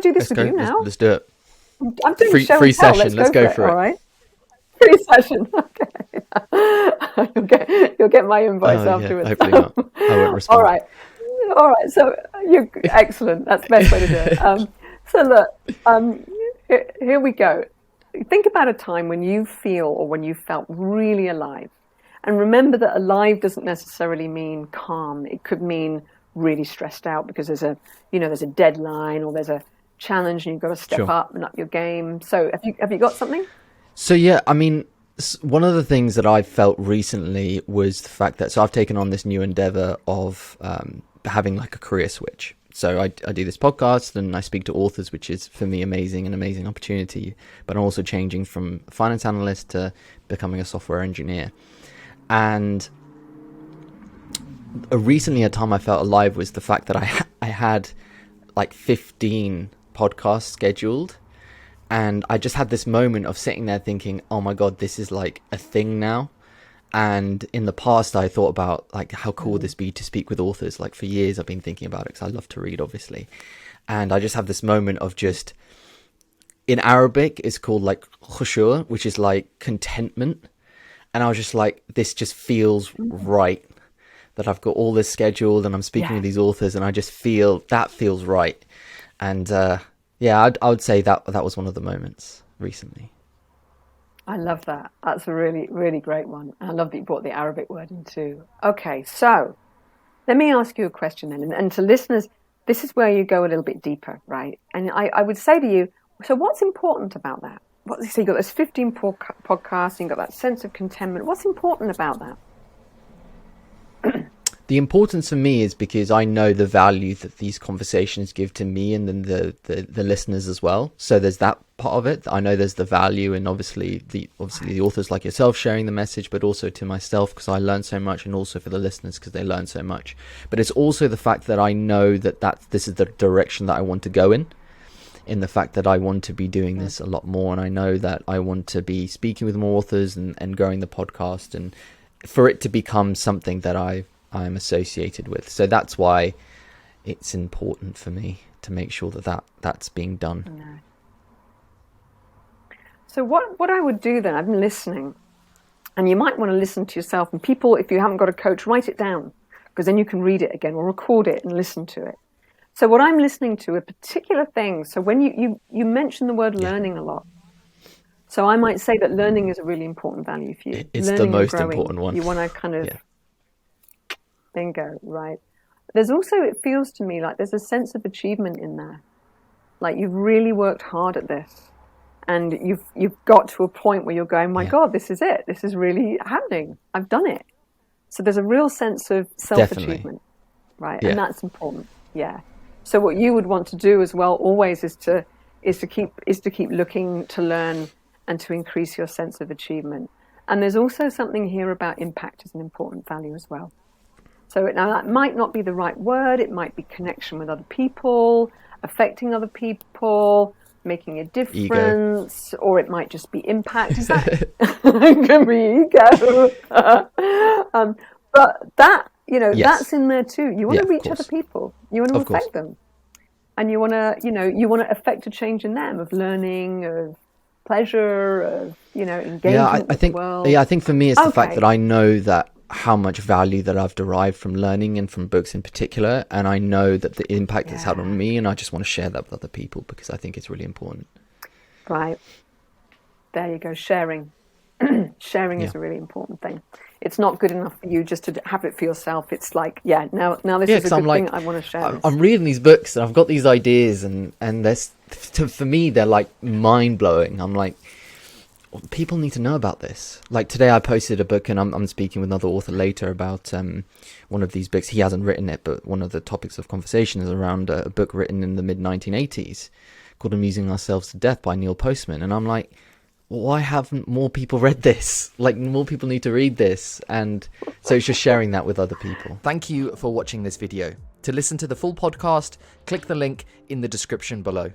do this with you now. Let's do it. I'm doing show free and tell. session. Let's go for it. All right. Free session. Okay. You'll get my invoice afterwards. Hopefully not. I won't respond. All right. So you're excellent. That's the best way to do it. So look, here we go. Think about a time when you feel or when you felt really alive. And remember that alive doesn't necessarily mean calm. It could mean really stressed out because there's a deadline or there's a challenge and you've got to step up and up your game. So have you got something? So yeah, I mean, one of the things that I felt recently was the fact that, so I've taken on this new endeavor of having like a career switch. So I do this podcast and I speak to authors, which is for me an amazing opportunity. But I'm also changing from a finance analyst to becoming a software engineer. And recently a time I felt alive was the fact that I had like 15 podcasts scheduled. And I just had this moment of sitting there thinking, oh my God, this is like a thing now. And in the past, I thought about like, how cool would this be to speak with authors? Like for years, I've been thinking about it because I love to read, obviously. And I just have this moment of just, in Arabic, it's called like khushu', which is like contentment. And I was just like, this just feels right, that I've got all this scheduled and I'm speaking with these authors and I just feel that feels right. And I would say that was one of the moments recently. I love that. That's a really, really great one. I love that you brought the Arabic word in too. Okay, so let me ask you a question then. And to listeners, this is where you go a little bit deeper, right? And I would say to you, so what's important about that? So you've got those 15 podcasts, you've got that sense of contentment. What's important about that? The importance for me is because I know the value that these conversations give to me and then the listeners as well. So there's that part of it. I know there's the value, and obviously the authors like yourself sharing the message, but also to myself because I learn so much, and also for the listeners because they learn so much. But it's also the fact that I know that this is the direction that I want to go in the fact that I want to be doing this a lot more, and I know that I want to be speaking with more authors and growing the podcast, and for it to become something that I'm associated with. So that's why it's important for me to make sure that's being done. No. So what I would do then, I've been listening, and you might want to listen to yourself, and people, if you haven't got a coach, write it down, because then you can read it again or record it and listen to it. So what I'm listening to are particular things. So when you mention the word learning a lot. So I might say that learning is a really important value for you. It's learning the most important one. You want to kind of bingo, right? There's also, it feels to me like there's a sense of achievement in there. Like you've really worked hard at this, and you've got to a point where you're going, my God, this is it. This is really happening. I've done it. So there's a real sense of self-achievement, right? Yeah. And that's important. Yeah. So what you would want to do as well always is to keep looking to learn and to increase your sense of achievement. And there's also something here about impact as an important value as well. So now that might not be the right word. It might be connection with other people, affecting other people, making a difference, or it might just be impact. Is that it can be ego? But that, that's in there too. You want to reach other people. You want to affect them, and you want to affect a change in them of learning, of pleasure, of engagement with the world. I think for me it's the fact that I know that how much value that I've derived from learning and from books in particular, and I know that the impact it's had on me, and I just want to share that with other people because I think it's really important. Right. There you go. Sharing is a really important thing. It's not good enough for you just to have it for yourself. It's like, now this is a good thing. I want to share this. I'm reading these books and I've got these ideas, and for me they're like mind blowing. I'm like, people need to know about this. Like today I posted a book, and I'm speaking with another author later about one of these books. He hasn't written it, but one of the topics of conversation is around a book written in the mid-1980s called Amusing Ourselves to Death by Neil Postman. And I'm like, why haven't more people read this? Like, more people need to read this. And so it's just sharing that with other people. Thank you for watching this video. To listen to the full podcast, click the link in the description below.